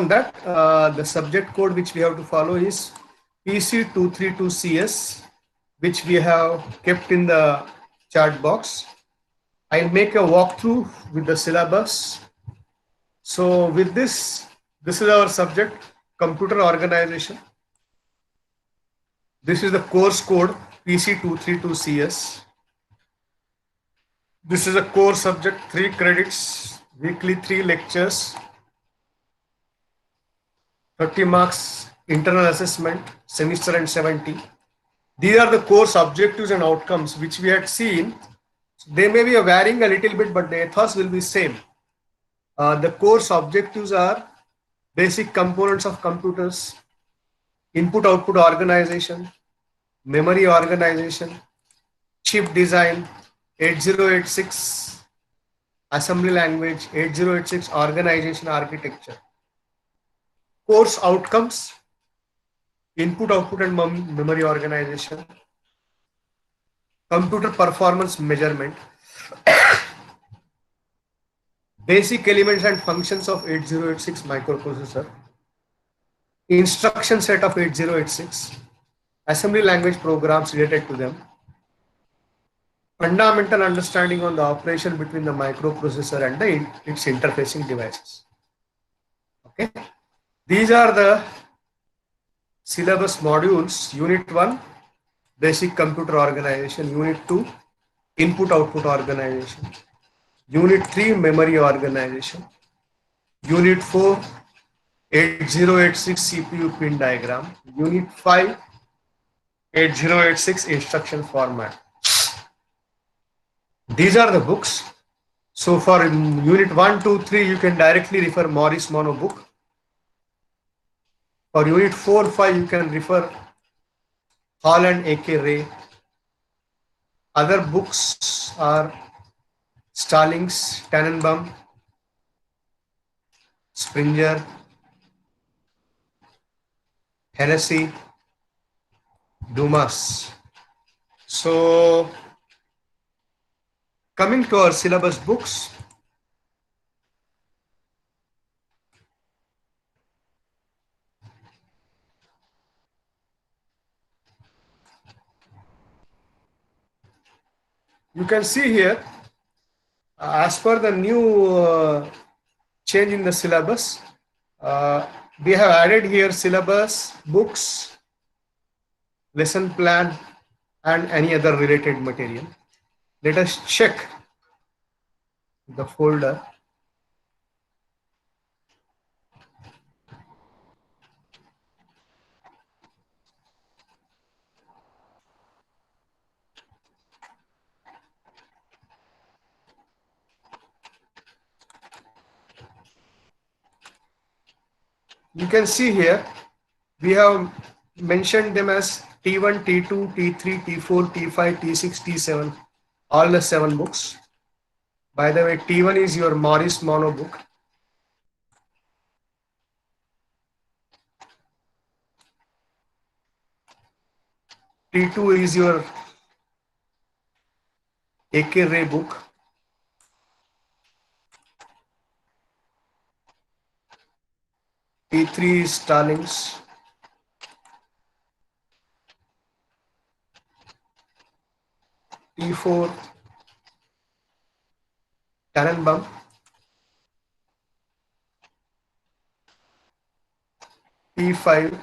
that, the subject code which we have to follow is PC232CS, which we have kept in the chat box. I'll make a walkthrough with the syllabus. So with this is our subject, computer organization. This is the course code PC232CS. This is a core subject, 3 credits, weekly 3 lectures, 30 marks, internal assessment, semester and 70. These are the course objectives and outcomes which we had seen. They may be varying a little bit, but the ethos will be same. The course objectives are basic components of computers, input-output organization, memory organization, chip design, 8086 assembly language, 8086 organization architecture. Course outcomes, input, output and memory organization, computer performance measurement, basic elements and functions of 8086 microprocessor, instruction set of 8086, assembly language programs related to them, fundamental understanding on the operation between the microprocessor and its interfacing devices. Okay, these are the syllabus modules. Unit 1, basic computer organization. Unit 2, input output organization. Unit 3, memory organization. Unit 4, 8086 CPU pin diagram. Unit 5, 8086 instruction format. These are the books. So for unit 1, 2, 3, you can directly refer Morris Mono book. For unit 4, 5, you can refer Hall and A.K. Ray. Other books are Stallings, Tannenbaum, Springer, Hennessy, Dumas. So coming to our syllabus books, you can see here, as per the new change in the syllabus, we have added here syllabus, books, lesson plan, and any other related material. Let us check the folder. You can see here, we have mentioned them as T1, T2, T3, T4, T5, T6, T7, all the 7 books. By the way, T1 is your Morris Mono book. T2 is your A.K. Ray book. T3 is Stallings. T4, Tannenbaum. T5,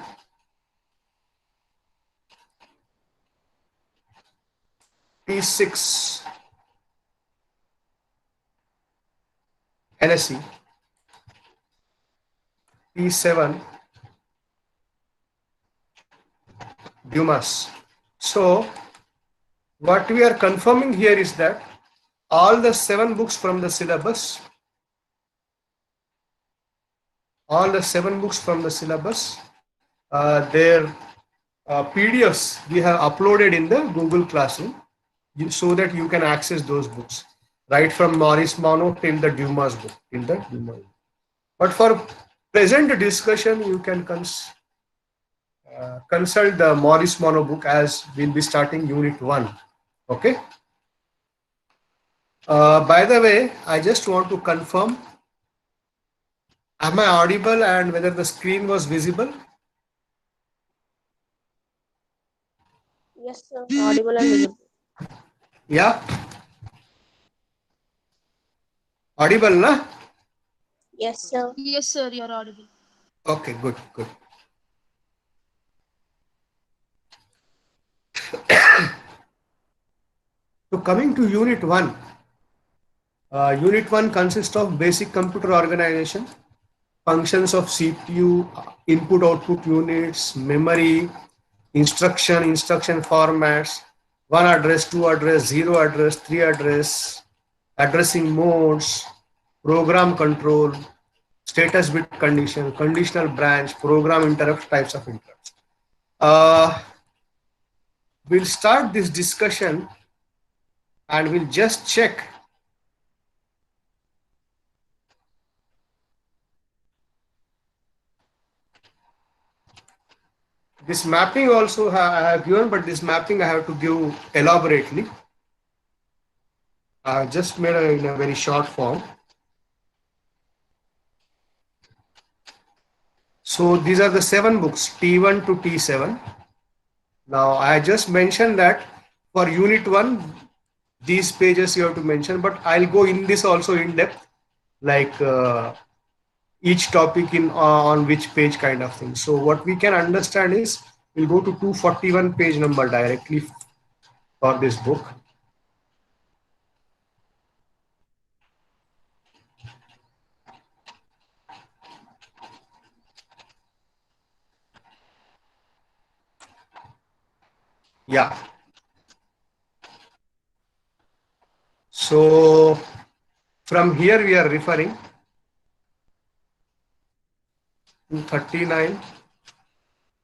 T6, Hennessy. T7, Dumas. So what we are confirming here is that all the 7 books from the syllabus, their PDFs we have uploaded in the Google Classroom so that you can access those books, right from Morris Mono till the Dumas book, But for present discussion, you can consult the Morris Mono book, as we'll be starting unit 1. Okay. By the way, I just want to confirm Am I audible and whether the screen was visible? Yes, sir. Audible and visible. Yeah, audible, na? Yes, sir. Yes, sir, you're audible. Okay, good, good. So coming to Unit 1. Unit 1 consists of basic computer organization, functions of CPU, input output units, memory, instruction formats, one address, two address, zero address, three address, addressing modes, program control, status bit condition, conditional branch, program interrupt, types of interrupts. We'll start this discussion and we'll just check this mapping also I have given, but this mapping I have to give elaborately. I just made it in a very short form. So these are the 7 books, T1 to T7. Now I just mentioned that for Unit 1, these pages you have to mention, but I'll go in this also in depth, like each topic in on which page kind of thing. So what we can understand is we'll go to 241 page number directly for this book. Yeah. So from here we are referring to 39,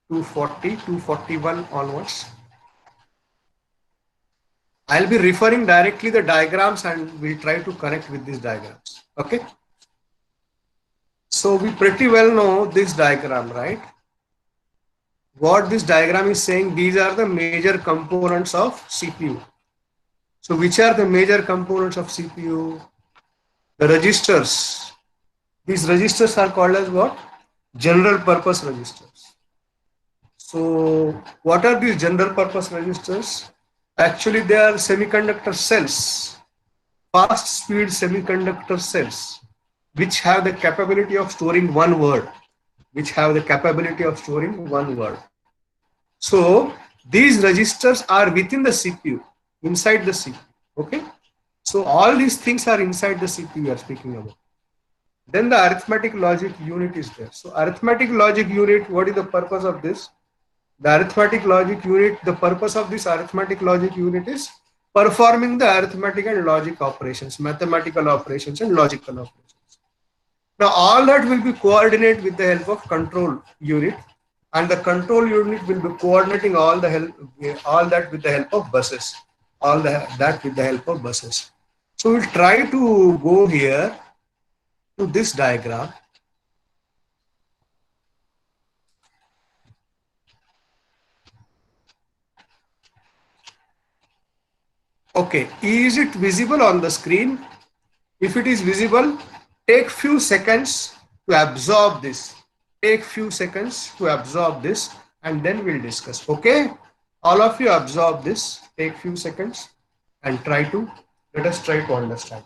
240, 241 onwards. I'll be referring directly the diagrams and we'll try to connect with these diagrams. Okay. So we pretty well know this diagram, right? What this diagram is saying, these are the major components of CPU. So which are the major components of CPU? The registers. These registers are called as what? General purpose registers. So what are these general purpose registers? Actually, they are semiconductor cells, fast speed semiconductor cells, which have the capability of storing one word, So these registers are within the CPU, inside the CPU. Okay. So all these things are inside the CPU we are speaking about. Then the arithmetic logic unit is there. So arithmetic logic unit, what is the purpose of this? The arithmetic logic unit, the purpose of this arithmetic logic unit is performing the arithmetic and logic operations, mathematical operations and logical operations. Now all that will be coordinated with the help of control unit, and the control unit will be coordinating all that with the help of buses. That with the help of buses. So we'll try to go here to this diagram. Okay, is it visible on the screen? If it is visible, take few seconds to absorb this. And then we'll discuss. Okay, all of you absorb this. Take few seconds and let us try to understand.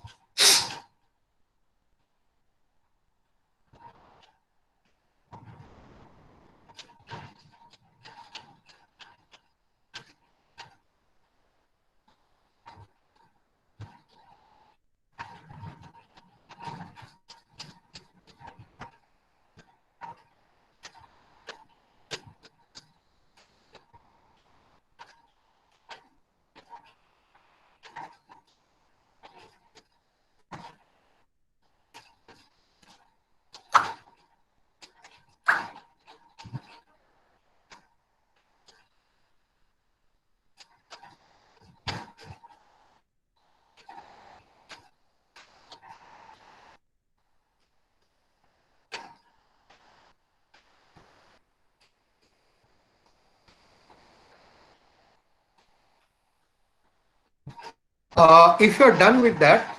If you're done with that,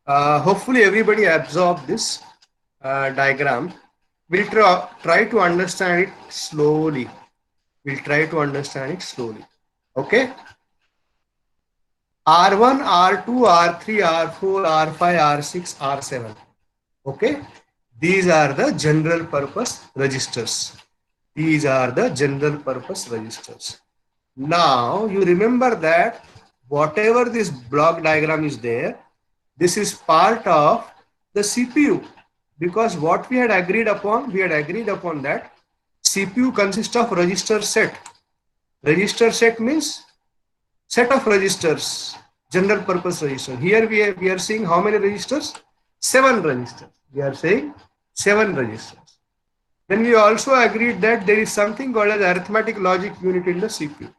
hopefully everybody absorb this. diagram. We'll try to understand it slowly. We'll try to understand it slowly. Okay. R1, R2, R3, R4, R5, R6, R7. Okay. These are the general purpose registers. These are the general purpose registers. Now you remember that whatever this block diagram is there, this is part of the CPU, because what we had agreed upon that CPU consists of register set. Register set means set of registers, general purpose register. Here we are seeing how many registers? 7 registers. We are saying 7 registers. Then we also agreed that there is something called as arithmetic logic unit in the CPU.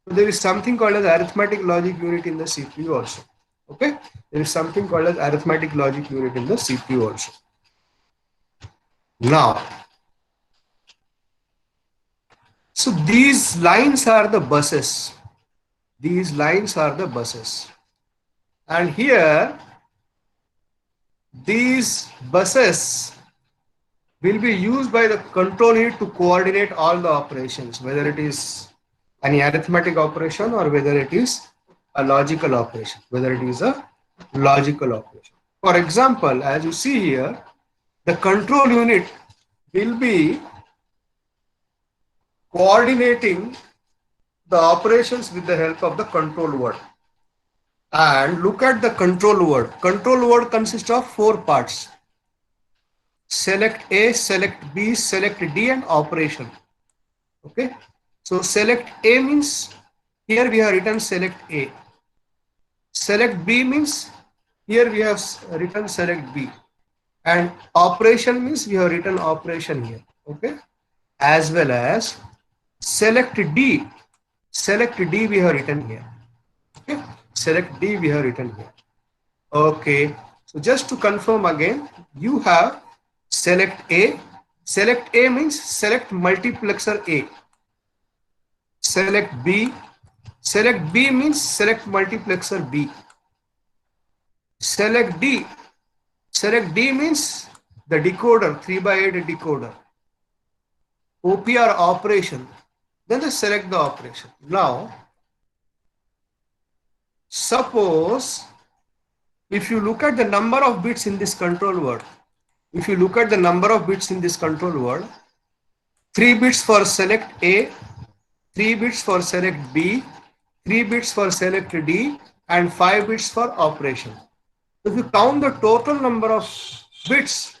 So there is something called as arithmetic logic unit in the CPU also. Okay, there is something called as arithmetic logic unit in the CPU also. Now, so these lines are the buses. These lines are the buses. And here, these buses will be used by the control unit to coordinate all the operations, whether it is any arithmetic operation or whether it is a logical operation, For example, as you see here, the control unit will be coordinating the operations with the help of the control word. And look at the control word. Control word consists of 4 parts. Select A, select B, select D, and operation. Okay. So select A means here we have written select A. Select B means here we have written select B. And operation means we have written operation here. Okay. As well as select D. Select D we have written here. Okay. Select D we have written here. Okay. So just to confirm again, you have select A. Select A means select multiplexer A. Select B. Select B means select multiplexer B. Select D. Select D means the decoder, 3/8 decoder. OPR operation. Then just select the operation. Now, suppose if you look at the number of bits in this control word, 3 bits for select A, 3 bits for select B, 3 bits for select D, and 5 bits for operation. If you count the total number of bits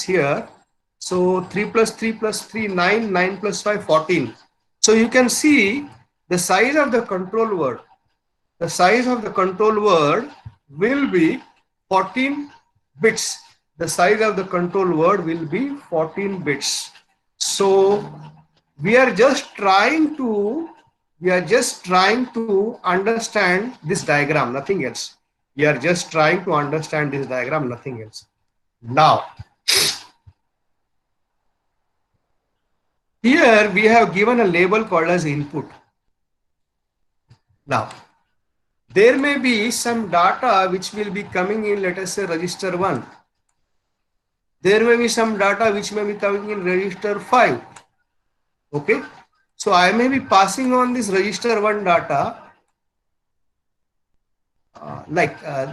here, so 3 plus 3 plus 3, 9, 9 plus 5, 14. So you can see the size of the control word. The size of the control word will be 14 bits. The size of the control word will be 14 bits. So we are just trying to understand this diagram, nothing else. We are just trying to understand this diagram, nothing else. Now, here we have given a label called as input. Now, there may be some data which will be coming in, let us say register 1. There may be some data which may be coming in register 5. Okay. So I may be passing on this register 1 data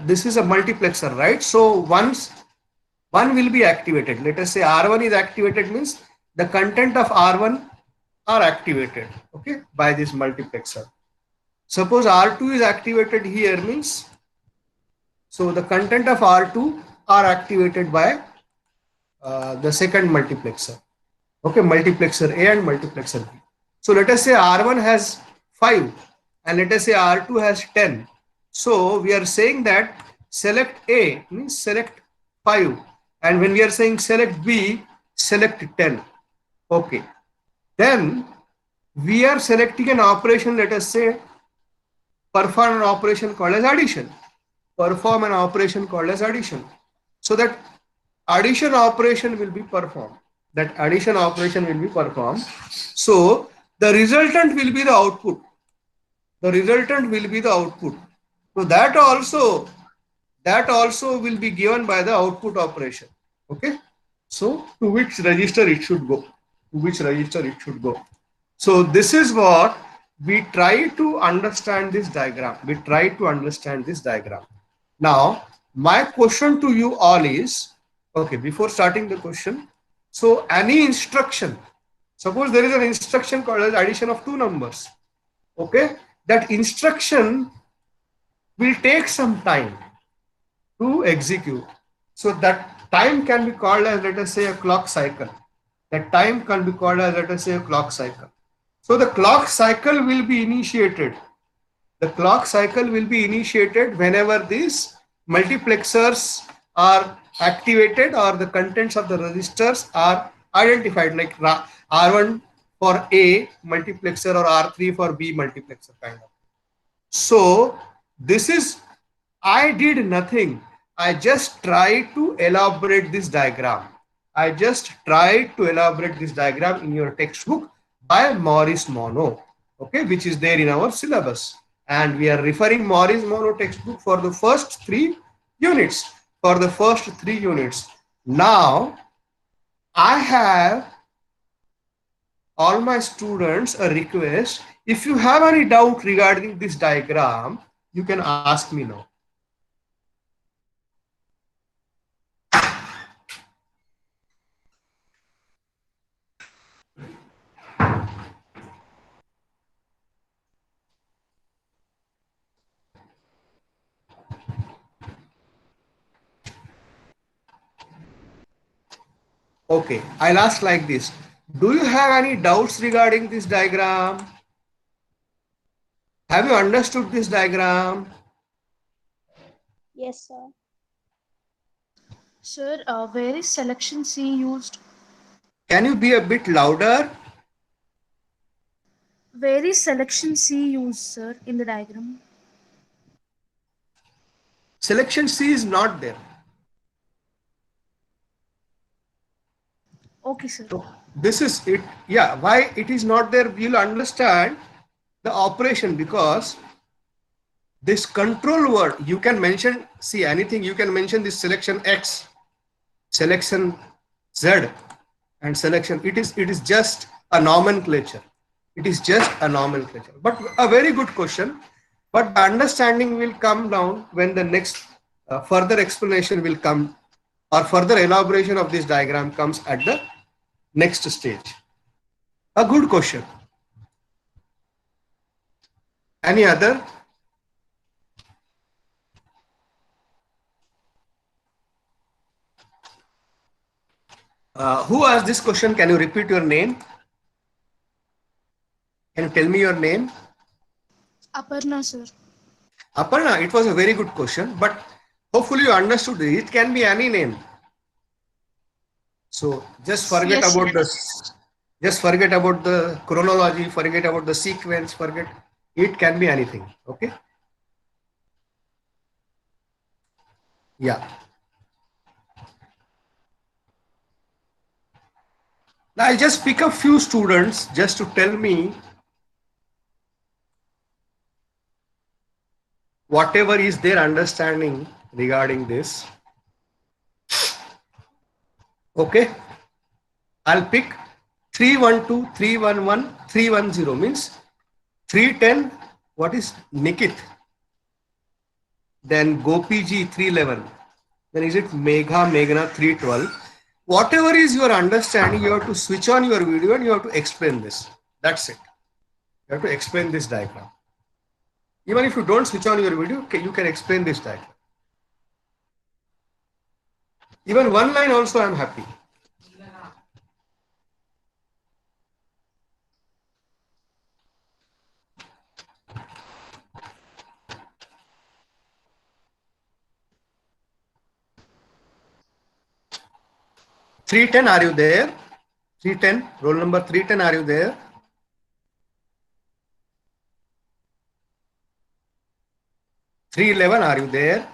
this is a multiplexer, right? So once 1 will be activated, let us say R1 is activated, means the content of R1 are activated, okay, by this multiplexer. Suppose R2 is activated here, means so the content of R2 are activated by the second multiplexer, okay, multiplexer A and multiplexer B. So let us say R1 has 5 and let us say R2 has 10. So we are saying that select A means select 5, and when we are saying select B, select 10. Okay. Then we are selecting an operation, let us say perform an operation called as addition. Perform an operation called as addition. So that addition operation will be performed. So the resultant will be the output. So that also that also will be given by the output operation. Okay. So to which register it should go? To which register it should go? So this is what we try to understand this diagram. We try to understand this diagram. Now, my question to you all is, okay, before starting the question, so any instruction, suppose there is an instruction called as addition of two numbers. Okay, that instruction will take some time to execute. So that time can be called as, let us say, a clock cycle. That time can be called as, let us say, a clock cycle. So the clock cycle will be initiated. The clock cycle will be initiated whenever these multiplexers are activated or the contents of the registers are identified, like R1 for A multiplexer or R3 for B multiplexer kind of. So this is, I did nothing. I just tried to elaborate this diagram. I just tried to elaborate this diagram in your textbook by Maurice Monod, okay, which is there in our syllabus. And we are referring Maurice Monod textbook for the first 3 units. For the first 3 units. Now, I have all my students a request. If you have any doubt regarding this diagram, you can ask me now. Okay, I'll ask like this. Do you have any doubts regarding this diagram? Have you understood this diagram? Yes, sir. Sir, where is selection C used? Can you be a bit louder? Where is selection C used, sir, in the diagram? Selection C is not there. Okay, sir. So this is it. Yeah, why it is not there? You'll understand the operation, because this control word, you can mention, see anything, you can mention this selection X, selection Z, and selection. It is just a nomenclature. It is just a nomenclature. But a very good question. But the understanding will come down when the next further explanation will come, or further elaboration of this diagram comes at the next stage. A good question. Any other? Who asked this question? Can you repeat your name? Can you tell me your name? Aparna, sir. Aparna, it was a very good question, but hopefully you understood it. It can be any name. So just forget Yes, about sir. just forget about the chronology, forget about the sequence, forget. It can be anything. Okay. Yeah. Now I'll just pick a few students just to tell me whatever is their understanding regarding this. Okay. I'll pick 312, 311, 310 means 310. What is Nikit? Then Gopiji 311. Then is it Megha Meghna 312? Whatever is your understanding, you have to switch on your video and you have to explain this. That's it. You have to explain this diagram. Even if you don't switch on your video, you can explain this diagram. Even one line also, I'm happy. Three ten, are you there? 310, roll number 310, are you there? Three 11, are you there?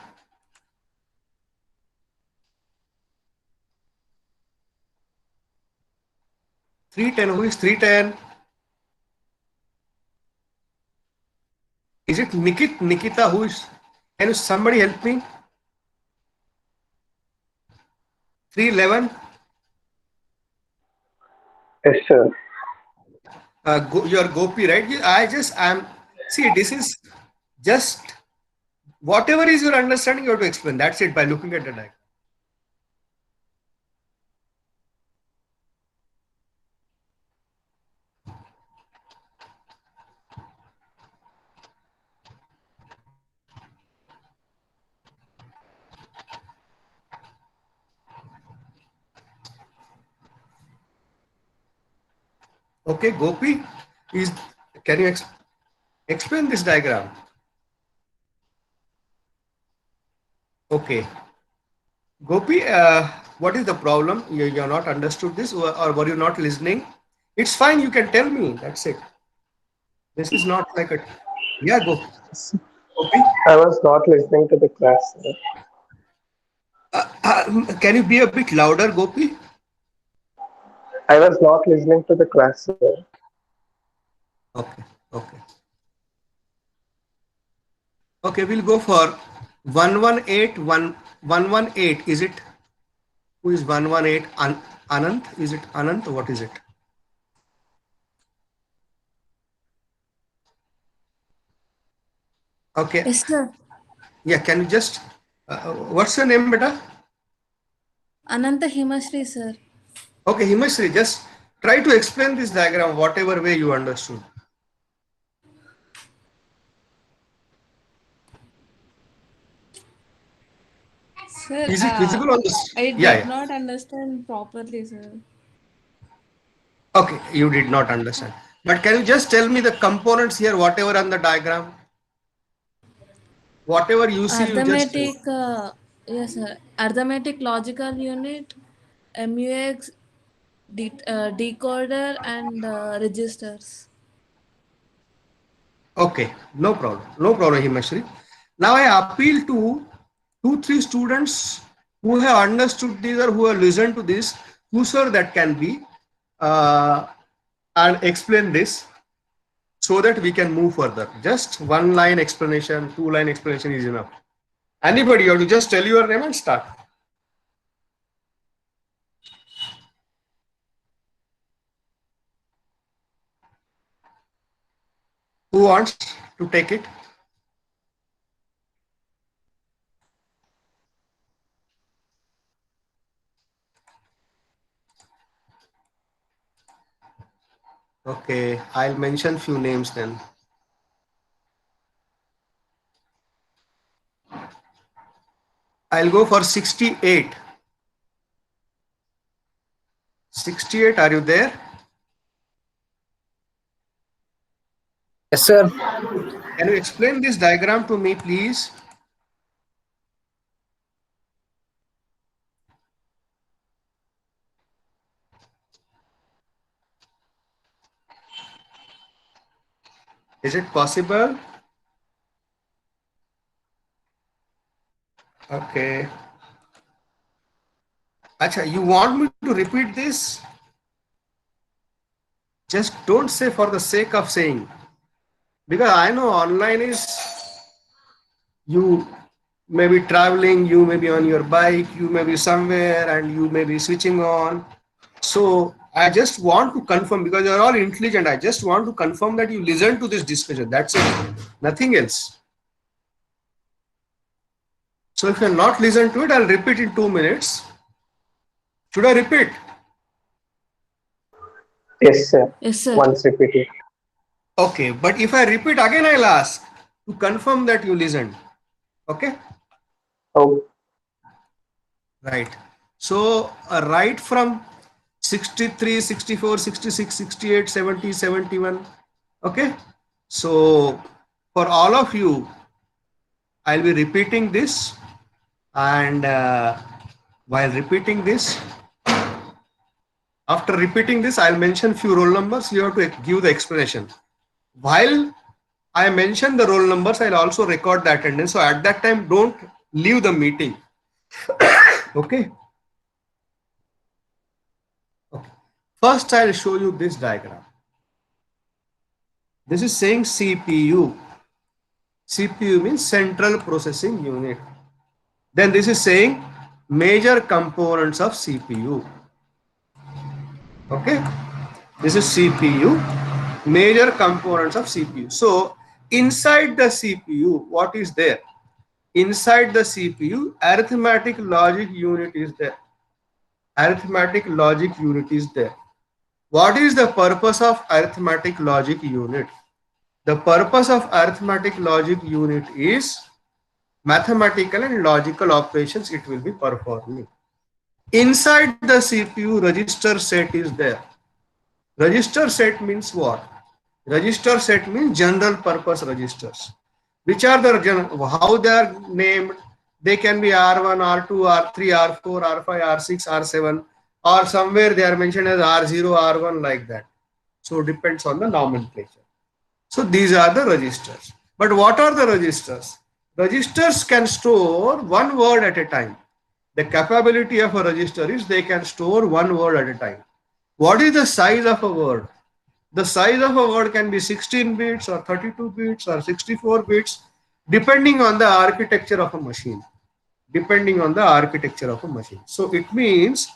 Three ten, who is 310? Is it Nikita? Who is? Can you somebody help me? 311. Yes, sir. You are Gopi, right? I'm see. This is just whatever is your understanding. You have to explain. That's it by looking at the diagram. Okay, Gopi, is can you explain this diagram? Okay, Gopi, what is the problem? You are not understood this, or were you not listening? It's fine. You can tell me. That's it. This is not like a yeah. Go, Gopi. I was not listening to the class, sir. Can you be a bit louder, Gopi? I was not listening to the class, sir. Okay, okay, okay. We'll go for 118. Is it who is 118? Anant? Is it Anant? What is it? Okay. Yes, sir. Yeah. Can you just what's your name, beta? Ananta Himashri, sir. Okay, Himashri. Just try to explain this diagram whatever way you understood. Sir, Is it visible on this? I Yeah, did yeah. not understand properly, sir. Okay, you did not understand. But can you just tell me the components here, whatever on the diagram? Whatever you see, you just tell. Arithmetic, yes, sir. Arithmetic logical unit, MUX, decoder, and registers. Okay, no problem. No problem, Himashri. Now I appeal to 2, 3 students who have understood this or who have listened to this, whosoever that can be, uh, and explain this so that we can move further. Just 1 line explanation, 2 line explanation is enough. Anybody, you have to just tell your name and start. Who wants to take it? Okay, I'll mention few names then. I'll go for 68. 68, are you there? Yes, sir. Can you explain this diagram to me, please? Is it possible? Okay. Acha, you want me to repeat this? Just don't say for the sake of saying. Because I know online is you may be traveling, you may be on your bike, you may be somewhere and you may be switching on. So I just want to confirm because you're all intelligent. I just want to confirm that you listen to this discussion. That's it. Nothing else. So if you're not listening to it, I'll repeat in 2 minutes. Should I repeat? Yes, sir. Yes, sir. Once repeated. Okay, but if I repeat again, I'll ask to confirm that you listened. Okay? Oh, Right. So right from 63, 64, 66, 68, 70, 71. Okay. So for all of you, I'll be repeating this, and while repeating this, after repeating this, I'll mention few roll numbers. You have to give the explanation. While I mention the roll numbers, I'll also record the attendance. So at that time, don't leave the meeting. Okay. Okay. First, I'll show you this diagram. This is saying CPU. CPU means central processing unit. Then this is saying major components of CPU. Okay, this is CPU, major components of CPU. So inside the CPU, what is there? Inside the CPU, arithmetic logic unit is there. Arithmetic logic unit is there. What is the purpose of arithmetic logic unit? The purpose of arithmetic logic unit is mathematical and logical operations it will be performing. Inside the CPU, register set is there. Register set means what? Register set means general purpose registers. Which are the, how they are named? They can be R1, R2, R3, R4, R5, R6, R7, or somewhere they are mentioned as R0, R1, like that. So depends on the nomenclature. So these are the registers. But what are the registers? Registers can store one word at a time. The capability of a register is they can store one word at a time. What is the size of a word? The size of a word can be 16 bits or 32 bits or 64 bits, depending on the architecture of a machine. Depending on the architecture of a machine. So it means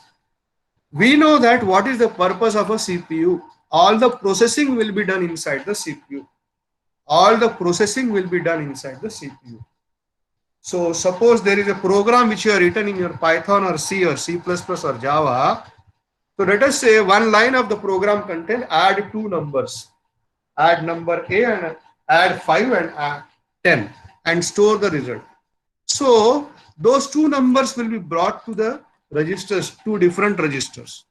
we know that what is the purpose of a CPU. All the processing will be done inside the CPU. All the processing will be done inside the CPU. So suppose there is a program which you have written in your Python or C or C++ or Java. So let us say one line of the program contain add two numbers. Add number A and add 5 and add 10 and store the result. So those two numbers will be brought to the registers, two different registers.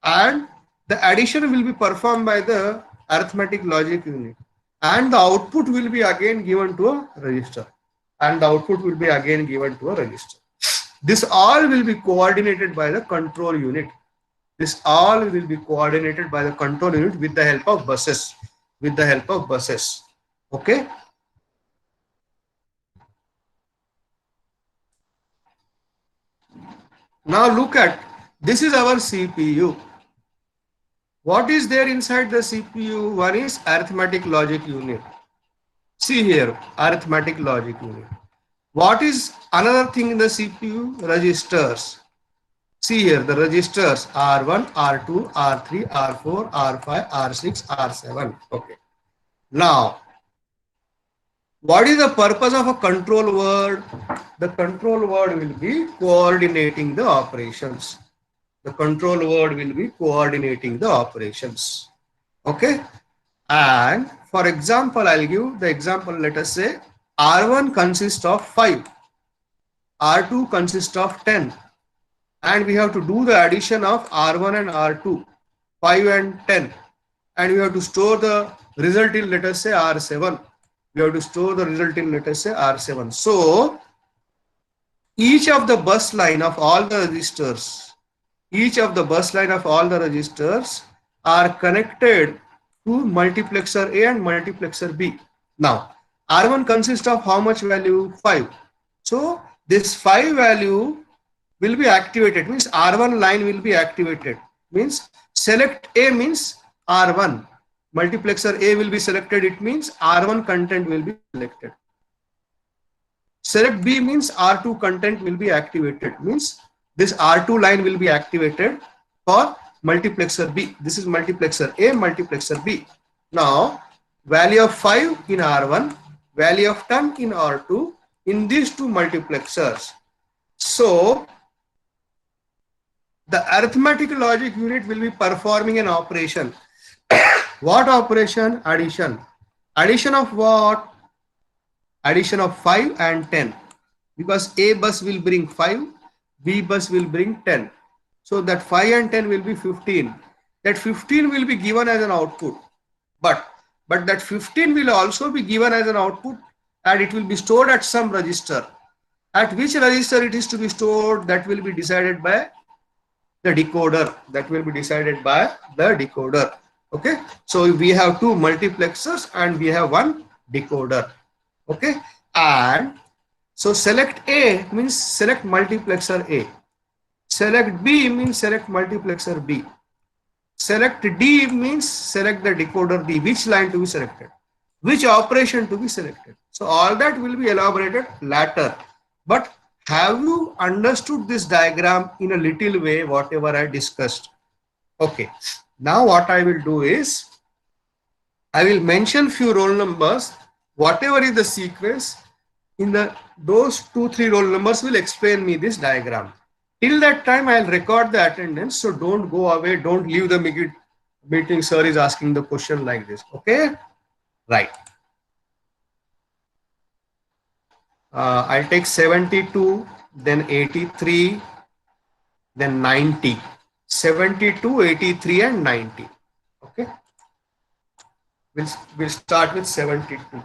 And the addition will be performed by the arithmetic logic unit. And the output will be again given to a register. And the output will be again given to a register. This all will be coordinated by the control unit. This all will be coordinated by the control unit with the help of buses. With the help of buses. Okay. Now look at, this is our CPU. What is there inside the CPU? One is arithmetic logic unit. See here, arithmetic logic unit. What is another thing in the CPU? Registers. See here, the registers R1, R2, R3, R4, R5, R6, R7. Okay. Now, what is the purpose of a control word? The control word will be coordinating the operations. The control word will be coordinating the operations. Okay. And for example, I'll give the example. Let us say R1 consists of 5. R2 consists of 10. And we have to do the addition of R1 and R2, 5 and 10. And we have to store the result in, let us say, R7. We have to store the result in, let us say, R7. So each of the bus line of all the registers, are connected to multiplexer A and multiplexer B. Now, R1 consists of how much value? 5. So this 5 value will be activated, means R1 line will be activated. Means select A means R1. Multiplexer A will be selected, it means R1 content will be selected. Select B means R2 content will be activated, means this R2 line will be activated for multiplexer B. This is multiplexer A, multiplexer B. Now, value of 5 in R1, value of 10 in R2 in these two multiplexers. So, the arithmetic logic unit will be performing an operation. What operation? Addition. Addition of what? Addition of 5 and 10. Because A bus will bring 5, B bus will bring 10. So that 5 and 10 will be 15. That 15 will be given as an output. But that 15 will also be given as an output and it will be stored at some register. At which register it is to be stored, that will be decided by the decoder. That will be decided by the decoder. Okay. So we have two multiplexers and we have one decoder. Okay. And so select A means select multiplexer A. Select B means select multiplexer B. Select D means select the decoder D. Which line to be selected? Which operation to be selected? So all that will be elaborated later. But have you understood this diagram in a little way, whatever I discussed? Okay. Now what I will do is, I will mention few roll numbers, whatever is the sequence, in the those 2-3 roll numbers will explain me this diagram. Till that time, I'll record the attendance. So don't go away. Don't leave the meeting. Sir is asking the question like this. Okay. Right. I'll take 72, then 83, then 90. 72, 83, and 90. Okay. We'll start with 72.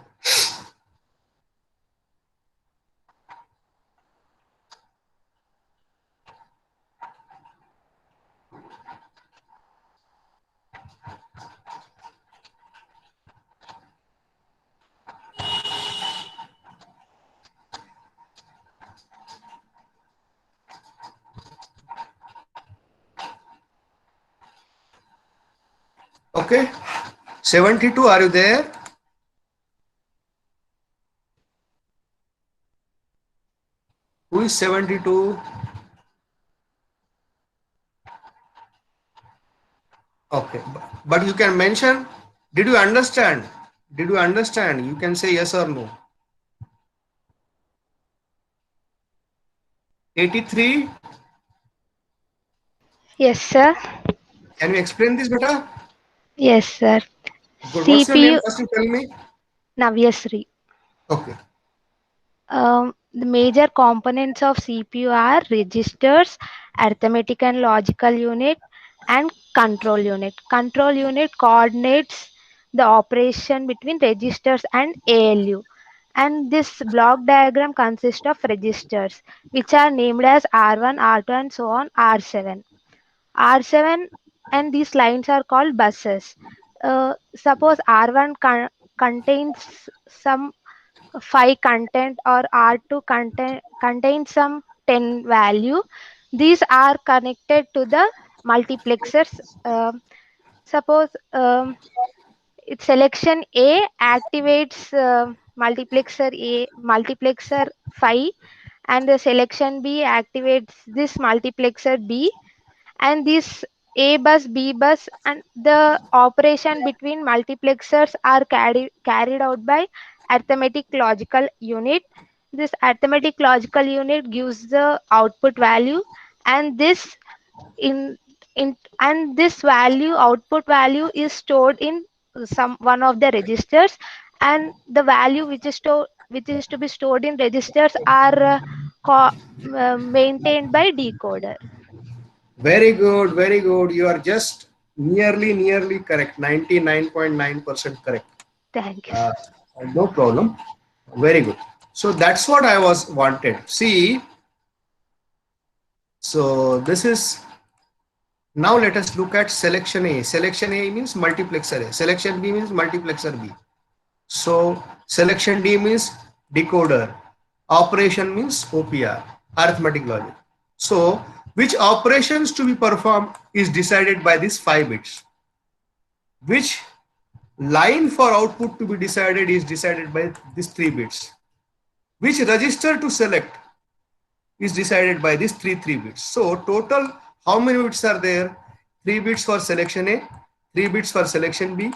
Okay. 72, are you there? Who is 72? Okay. But you can mention, did you understand? Did you understand? You can say yes or no. 83. Yes, sir. Can you explain this better? Yes, sir. Good. What's your name? CPU First, you tell me. Navyasri. Okay. The major components of CPU are registers, arithmetic and logical unit, and control unit. Control unit coordinates the operation between registers and ALU. And this block diagram consists of registers, which are named as R1, R2, and so on, R7. R7 and these lines are called buses. Suppose R1 contains some 5 content or R2 contains some 10 value. These are connected to the multiplexers. Suppose it's selection A activates multiplexer 5, and the selection B activates this multiplexer B, and this A bus, B bus, and the operation between multiplexers are carried out by arithmetic logical unit. This arithmetic logical unit gives the output value, and in this value, output value, is stored in some one of the registers, and the value which is to be stored in registers are maintained by decoder. Very good. Very good. You are just nearly correct. 99.9% correct. Thank you. Uh, no problem. Very good. So that's what I was wanted. See, so this is, now let us look at selection A. Selection A means multiplexer A. Selection B means multiplexer B. So selection D means decoder. Operation means OPR, arithmetic logic. So which operations to be performed is decided by these 5 bits. Which line for output to be decided is decided by these 3 bits. Which register to select is decided by these 3 bits. So total, how many bits are there? 3 bits for selection A, 3 bits for selection B,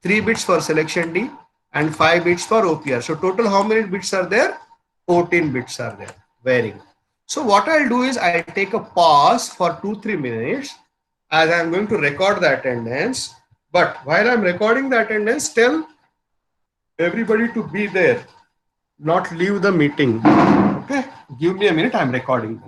3 bits for selection D, and 5 bits for OPR. So total, how many bits are there? 14 bits are there. Very good. So what I'll do is I'll take a pause for 2-3 minutes as I'm going to record the attendance. But while I'm recording the attendance, tell everybody to be there, not leave the meeting. Okay, give me a minute, I'm recording.